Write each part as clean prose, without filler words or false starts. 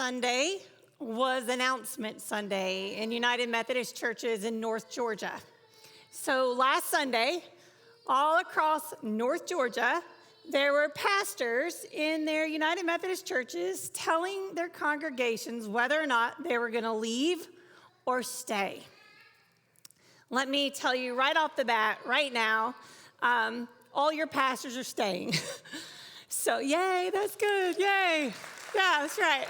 Sunday was Announcement Sunday in United Methodist churches in North Georgia. So last Sunday, all across North Georgia, there were pastors in their United Methodist churches telling their congregations whether or not they were going to leave or stay. Let me tell you right off the bat, right now, all your pastors are staying. So yay, that's good, yay. Yeah, that's right.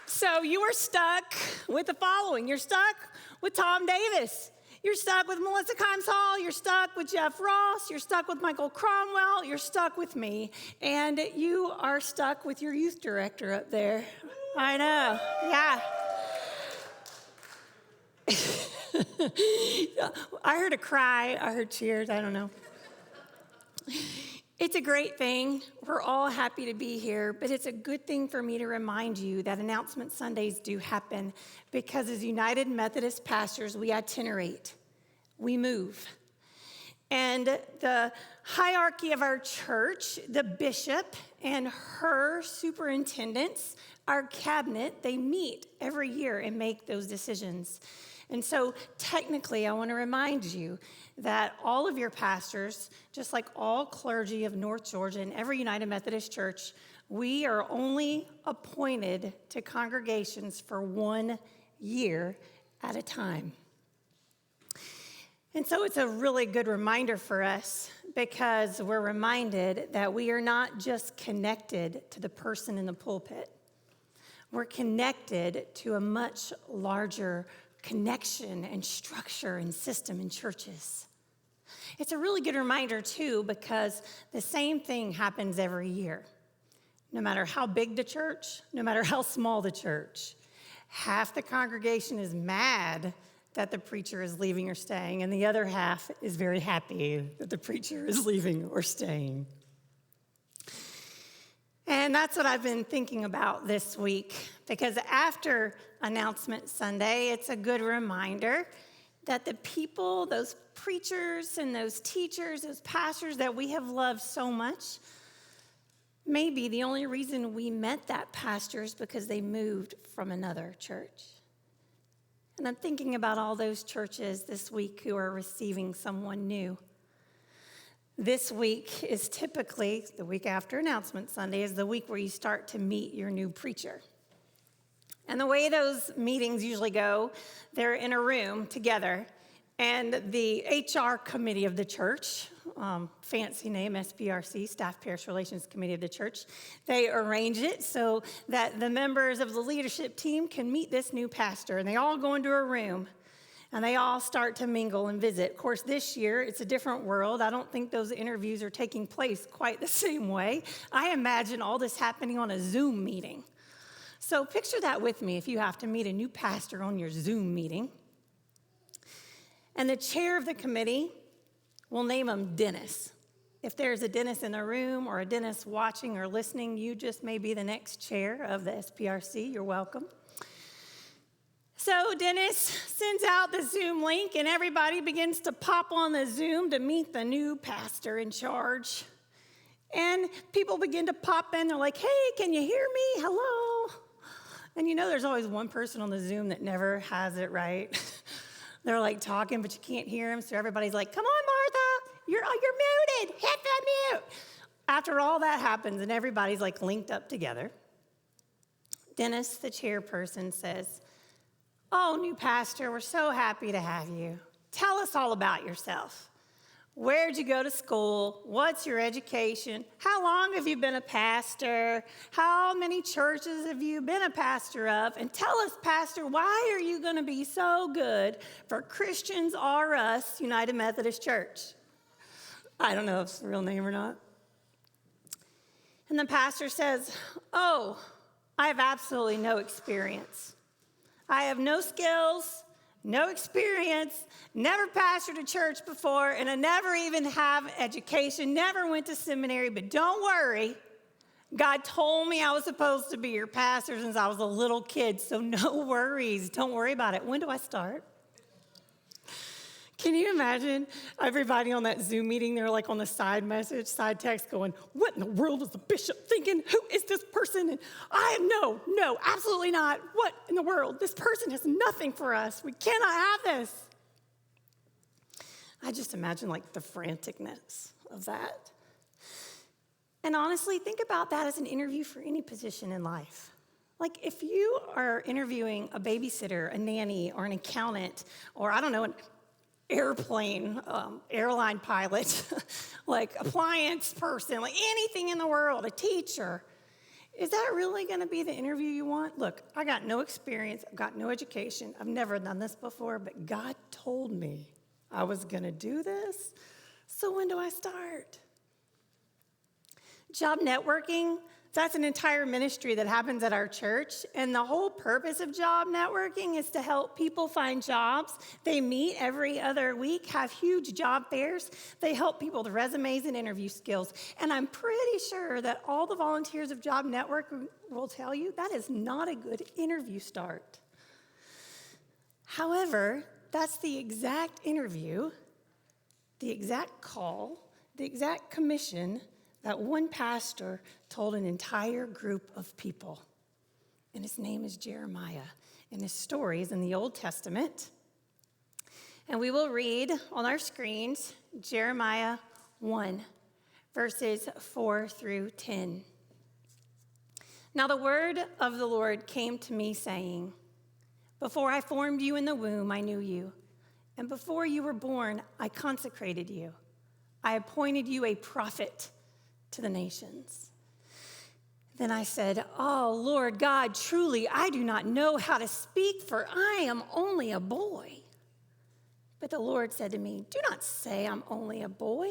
So you are stuck with the following. You're stuck with Tom Davis. You're stuck with Melissa Kimes Hall. You're stuck with Jeff Ross. You're stuck with Michael Cromwell. You're stuck with me. And you are stuck with your youth director up there. I know, yeah. I heard a cry. I heard cheers. I don't know. It's a great thing. We're all happy to be here, but it's a good thing for me to remind you that Announcement Sundays do happen because as United Methodist pastors, we itinerate, we move. And the hierarchy of our church, the bishop and her superintendents, our cabinet, they meet every year and make those decisions. And so technically, I want to remind you that all of your pastors, just like all clergy of North Georgia and every United Methodist church, we are only appointed to congregations for 1 year at a time. And so it's a really good reminder for us because we're reminded that we are not just connected to the person in the pulpit. We're connected to a much larger connection and structure and system in churches. It's a really good reminder, too, because the same thing happens every year. No matter how big the church, no matter how small the church, half the congregation is mad that the preacher is leaving or staying, and the other half is very happy that the preacher is leaving or staying. And that's what I've been thinking about this week, because after Announcement Sunday, it's a good reminder that the people, those preachers and those teachers, those pastors that we have loved so much, maybe the only reason we met that pastor is because they moved from another church. And I'm thinking about all those churches this week who are receiving someone new. This week is typically, the week after Announcement Sunday, is the week where you start to meet your new preacher. And the way those meetings usually go, they're in a room together, and the HR committee of the church, fancy name, SPRC, Staff Parish Relations Committee of the church, they arrange it so that the members of the leadership team can meet this new pastor, and they all go into a room. And they all start to mingle and visit. Of course, this year, it's a different world. I don't think those interviews are taking place quite the same way. I imagine all this happening on a Zoom meeting. So picture that with me if you have to meet a new pastor on your Zoom meeting. And the chair of the committee, we'll name him Dennis. If there's a Dennis in the room or a Dennis watching or listening, you just may be the next chair of the SPRC. You're welcome. So Dennis sends out the Zoom link, and everybody begins to pop on the Zoom to meet the new pastor in charge. And people begin to pop in. They're like, hey, can you hear me? Hello. And you know there's always one person on the Zoom that never has it right. They're like talking, but you can't hear them. So everybody's like, come on, Martha, you're muted. Hit the mute. After all that happens and everybody's like linked up together, Dennis, the chairperson, says, oh, new pastor, we're so happy to have you. Tell us all about yourself. Where'd you go to school? What's your education? How long have you been a pastor? How many churches have you been a pastor of? And tell us, Pastor, why are you going to be so good for Christians R Us United Methodist Church? I don't know if it's the real name or not. And the pastor says, oh, I have absolutely no experience. I have no skills, no experience, never pastored a church before, and I never even have education, never went to seminary, but don't worry. God told me I was supposed to be your pastor since I was a little kid, so no worries. Don't worry about it. When do I start? Can you imagine everybody on that Zoom meeting? They're like on the side message, side text going, what in the world is the bishop thinking? Who is this person? And no, absolutely not. What in the world? This person has nothing for us. We cannot have this. I just imagine like the franticness of that. And honestly, think about that as an interview for any position in life. Like if you are interviewing a babysitter, a nanny, or an accountant, or I don't know, an airplane, airline pilot, like appliance person, like anything in the world, a teacher, is that really going to be the interview you want? Look, I got no experience, I've got no education, I've never done this before, but God told me I was going to do this, so when do I start? Job networking, that's an entire ministry that happens at our church, and the whole purpose of job networking is to help people find jobs. They meet every other week, have huge job fairs. They help people with resumes and interview skills, and I'm pretty sure that all the volunteers of Job Network will tell you that is not a good interview start. However, that's the exact interview, the exact call, the exact commission that one pastor told an entire group of people. And his name is Jeremiah. And his story is in the Old Testament. And we will read on our screens Jeremiah 1, verses 4 through 10. Now the word of the Lord came to me saying, before I formed you in the womb, I knew you. And before you were born, I consecrated you. I appointed you a prophet to the nations. Then I said, oh, Lord God, truly, I do not know how to speak, for I am only a boy. But the Lord said to me, do not say I'm only a boy,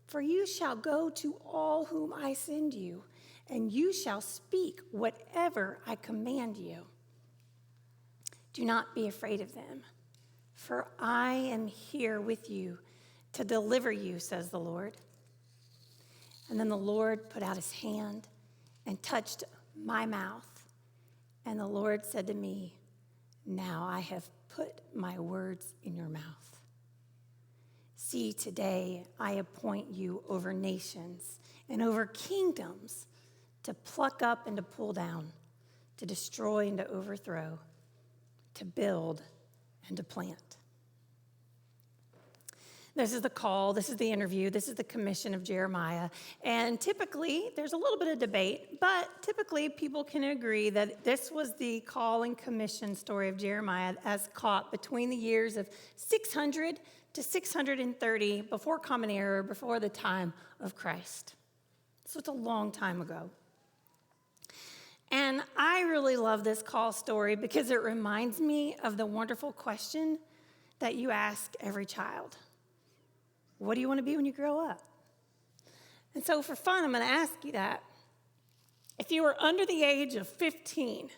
for you shall go to all whom I send you, and you shall speak whatever I command you. Do not be afraid of them, for I am here with you to deliver you, says the Lord. And then the Lord put out his hand and touched my mouth. And the Lord said to me, now I have put my words in your mouth. See, today I appoint you over nations and over kingdoms to pluck up and to pull down, to destroy and to overthrow, to build and to plant. This is the call, this is the interview, this is the commission of Jeremiah. And typically, there's a little bit of debate, but typically people can agree that this was the call and commission story of Jeremiah as caught between the years of 600 to 630 before Common Era, before the time of Christ. So it's a long time ago. And I really love this call story because it reminds me of the wonderful question that you ask every child. What do you want to be when you grow up? And so for fun, I'm going to ask you that. If you are under the age of 15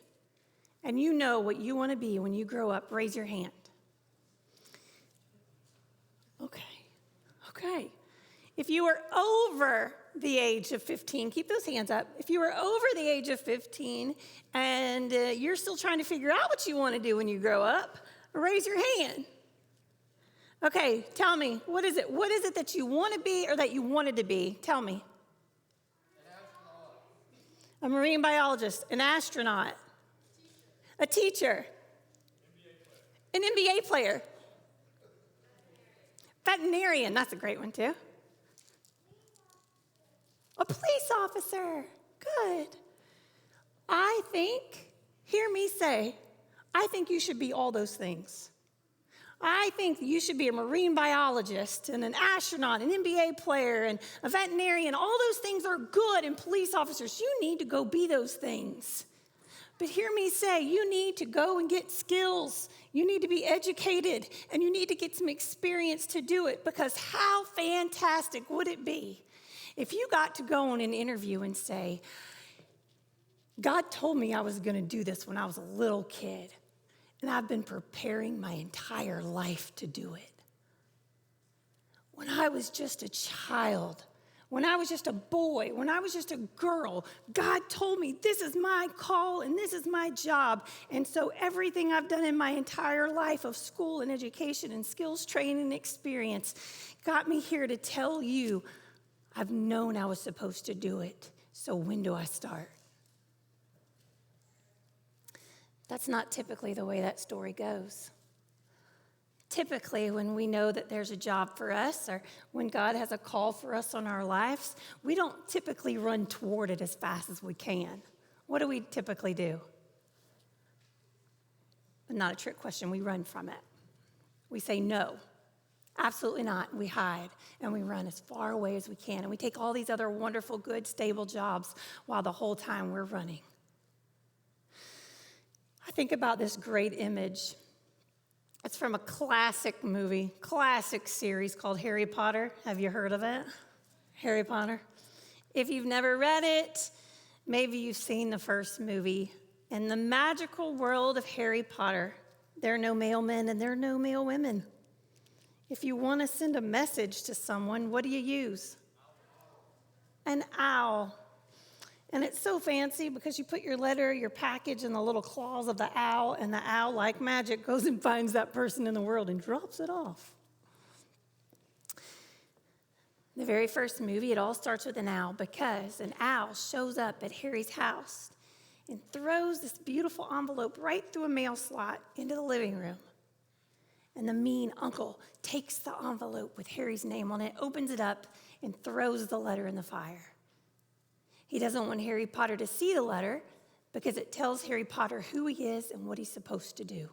and you know what you want to be when you grow up, raise your hand. Okay. If you are over the age of 15, keep those hands up. If you are over the age of 15 and you're still trying to figure out what you want to do when you grow up, raise your hand. Okay, tell me, what is it? What is it that you want to be or that you wanted to be? Tell me. A marine biologist, an astronaut, a teacher, an NBA player, veterinarian, that's a great one too. A police officer, good. Hear me say, I think you should be all those things. I think you should be a marine biologist and an astronaut, an NBA player, and a veterinarian. All those things are good, and police officers, you need to go be those things. But hear me say, you need to go and get skills. You need to be educated, and you need to get some experience to do it, because how fantastic would it be if you got to go on an interview and say, God told me I was going to do this when I was a little kid. And I've been preparing my entire life to do it. When I was just a child, when I was just a boy, when I was just a girl, God told me this is my call and this is my job. And so everything I've done in my entire life of school and education and skills training and experience got me here to tell you I've known I was supposed to do it. So when do I start? That's not typically the way that story goes. Typically, when we know that there's a job for us or when God has a call for us on our lives, we don't typically run toward it as fast as we can. What do we typically do? Not a trick question. We run from it. We say no. Absolutely not. We hide and we run as far away as we can. And we take all these other wonderful, good, stable jobs while the whole time we're running. I think about this great image. It's from a classic movie, classic series called Harry Potter. Have you heard of it? Harry Potter. If you've never read it, maybe you've seen the first movie. In the magical world of Harry Potter, there are no male men and there are no male women. If you want to send a message to someone, what do you use? An owl. And it's so fancy because you put your letter, your package in the little claws of the owl, and the owl, like magic, goes and finds that person in the world and drops it off. The very first movie, it all starts with an owl because an owl shows up at Harry's house and throws this beautiful envelope right through a mail slot into the living room. And the mean uncle takes the envelope with Harry's name on it, opens it up, and throws the letter in the fire. He doesn't want Harry Potter to see the letter because it tells Harry Potter who he is and what he's supposed to do.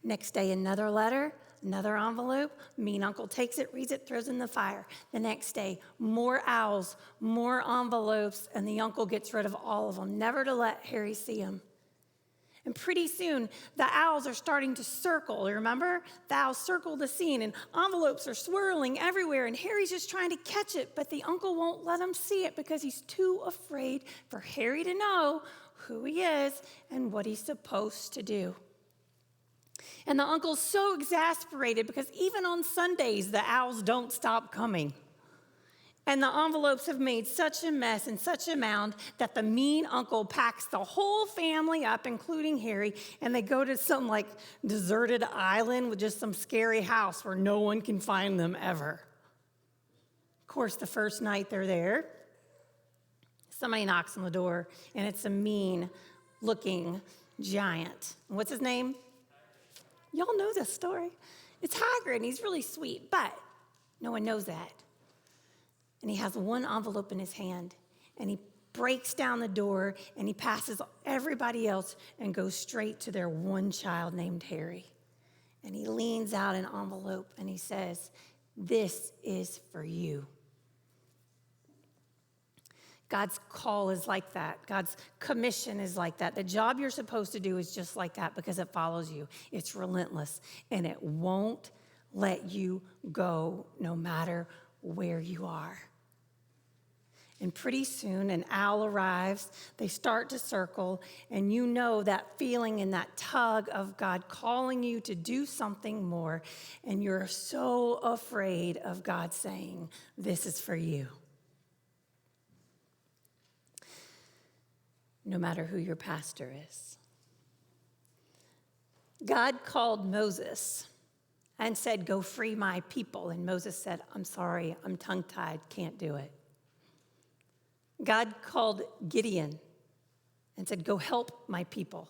Next day, another letter, another envelope. Mean uncle takes it, reads it, throws it in the fire. The next day, more owls, more envelopes, and the uncle gets rid of all of them, never to let Harry see them. And pretty soon, the owls are starting to circle. Remember? The owls circle the scene, and envelopes are swirling everywhere, and Harry's just trying to catch it, but the uncle won't let him see it because he's too afraid for Harry to know who he is and what he's supposed to do. And the uncle's so exasperated because even on Sundays, the owls don't stop coming. And the envelopes have made such a mess and such a mound that the mean uncle packs the whole family up, including Harry, and they go to some like deserted island with just some scary house where no one can find them ever. Of course, the first night they're there, somebody knocks on the door, and it's a mean-looking giant. And what's his name? Y'all know this story. It's Hagrid, and he's really sweet, but no one knows that. And he has one envelope in his hand, and he breaks down the door, and he passes everybody else and goes straight to their one child named Harry. And he leans out an envelope, and he says, "This is for you." God's call is like that. God's commission is like that. The job you're supposed to do is just like that because it follows you. It's relentless, and it won't let you go no matter where you are. And pretty soon, an owl arrives, they start to circle, and you know that feeling and that tug of God calling you to do something more, and you're so afraid of God saying, "This is for you." No matter who your pastor is. God called Moses and said, "Go free my people." And Moses said, "I'm sorry, I'm tongue-tied, can't do it." God called Gideon and said, "Go help my people."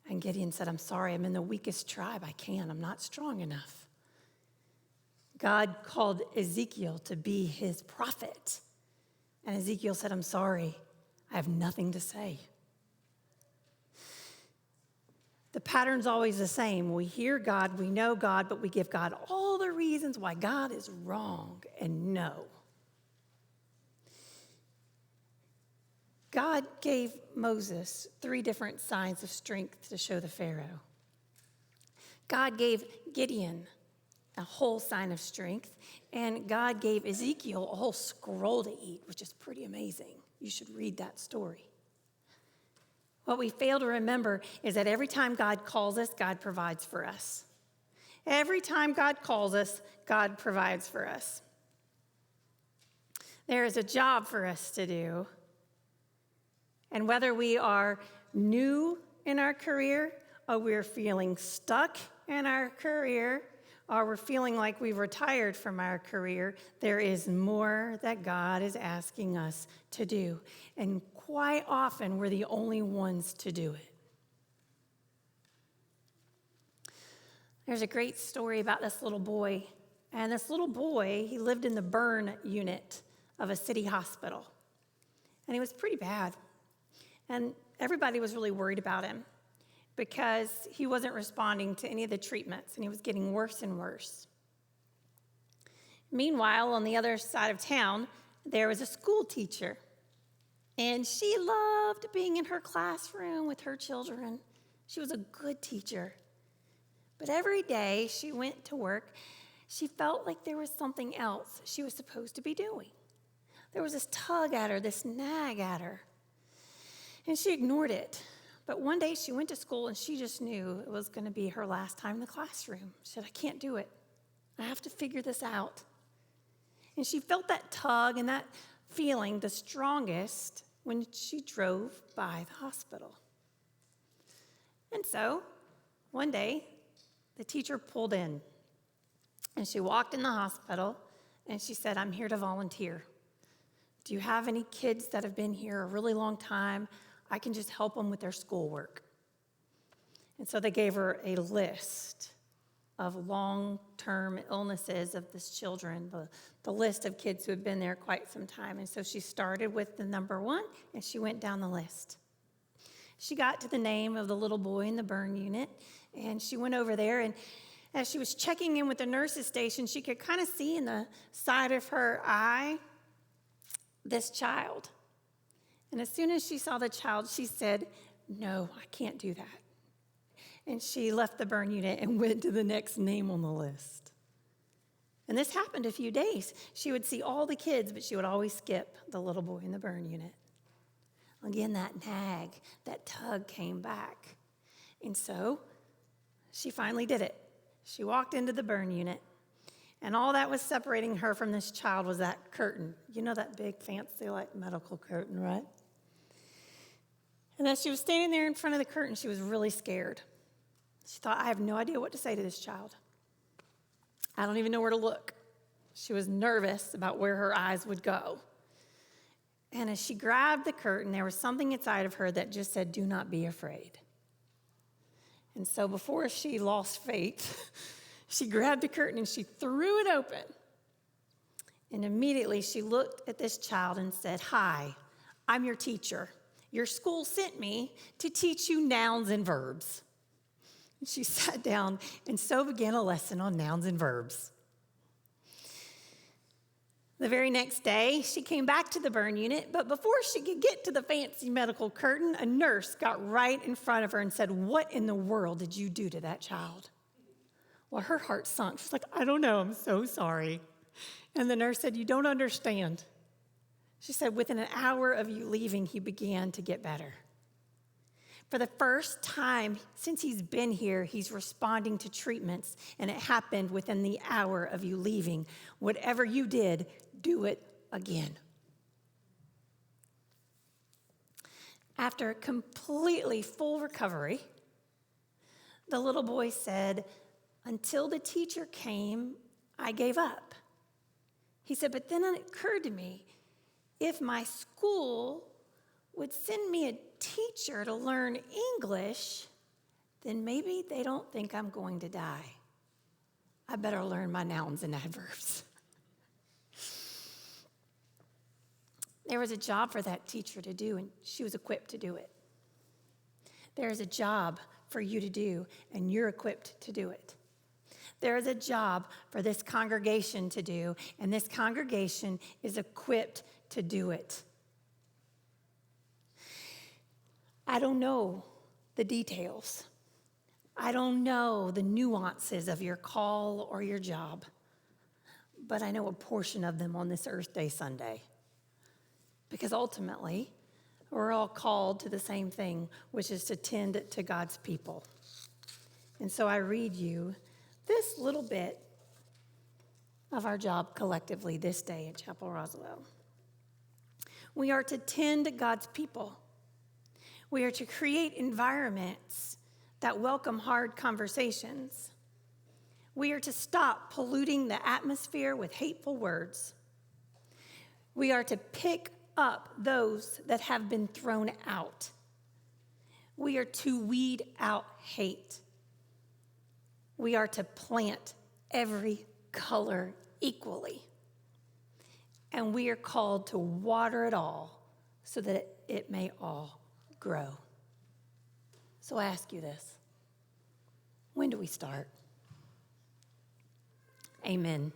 And Gideon said, "I'm sorry, I'm in the weakest tribe. I can't, I'm not strong enough." God called Ezekiel to be his prophet. And Ezekiel said, "I'm sorry, I have nothing to say." The pattern's always the same. We hear God, we know God, but we give God all the reasons why God is wrong and no. God gave Moses 3 different signs of strength to show the Pharaoh. God gave Gideon a whole sign of strength, and God gave Ezekiel a whole scroll to eat, which is pretty amazing. You should read that story. What we fail to remember is that every time God calls us, God provides for us. Every time God calls us, God provides for us. There is a job for us to do. And whether we are new in our career, or we're feeling stuck in our career, or we're feeling like we've retired from our career, there is more that God is asking us to do. And quite often, we're the only ones to do it. There's a great story about this little boy. And this little boy, he lived in the burn unit of a city hospital. And he was pretty bad. And everybody was really worried about him because he wasn't responding to any of the treatments, and he was getting worse and worse. Meanwhile, on the other side of town, there was a school teacher. And she loved being in her classroom with her children. She was a good teacher. But every day she went to work, she felt like there was something else she was supposed to be doing. There was this tug at her, this nag at her. And she ignored it. But one day she went to school and she just knew it was going to be her last time in the classroom. She said, I can't do it. I have to figure this out. And she felt that tug and that feeling the strongest when she drove by the hospital. And so one day the teacher pulled in and she walked in the hospital and she said, I'm here to volunteer. Do you have any kids that have been here a really long time? I can just help them with their schoolwork. And so they gave her a list of long-term illnesses of these children, the list of kids who had been there quite some time. And so she started with the number 1, and she went down the list. She got to the name of the little boy in the burn unit, and she went over there, and as she was checking in with the nurse's station, she could kind of see in the side of her eye this child. And as soon as she saw the child, she said, no, I can't do that. And she left the burn unit and went to the next name on the list. And this happened a few days. She would see all the kids, but she would always skip the little boy in the burn unit. Again, that nag, that tug came back. And so she finally did it. She walked into the burn unit, and all that was separating her from this child was that curtain. You know that big, fancy, like medical curtain, right? And as she was standing there in front of the curtain, she was really scared. She thought, I have no idea what to say to this child. I don't even know where to look. She was nervous about where her eyes would go. And as she grabbed the curtain, there was something inside of her that just said, do not be afraid. And so before she lost faith, she grabbed the curtain and she threw it open. And immediately she looked at this child and said, hi, I'm your teacher. Your school sent me to teach you nouns and verbs. And she sat down and so began a lesson on nouns and verbs. The very next day, she came back to the burn unit, but before she could get to the fancy medical curtain, a nurse got right in front of her and said, what in the world did you do to that child? Well, her heart sunk. She's like, I don't know, I'm so sorry. And the nurse said, you don't understand. She said, within an hour of you leaving, he began to get better. For the first time since he's been here, he's responding to treatments, and it happened within the hour of you leaving. Whatever you did, do it again. After a completely full recovery, the little boy said, until the teacher came, I gave up. He said, but then it occurred to me, if my school would send me a teacher to learn English, then maybe they don't think I'm going to die. I better learn my nouns and adverbs. There was a job for that teacher to do, and she was equipped to do it. There is a job for you to do, and you're equipped to do it. There is a job for this congregation to do, and this congregation is equipped to do it. I don't know the details. I don't know the nuances of your call or your job, but I know a portion of them on this Earth Day Sunday. Because ultimately, we're all called to the same thing, which is to tend to God's people. And so I read you this little bit of our job collectively this day at Chapel Roswell. We are to tend to God's people. We are to create environments that welcome hard conversations. We are to stop polluting the atmosphere with hateful words. We are to pick up those that have been thrown out. We are to weed out hate. We are to plant every color equally. And we are called to water it all so that it may all grow. So I ask you this: when do we start? Amen.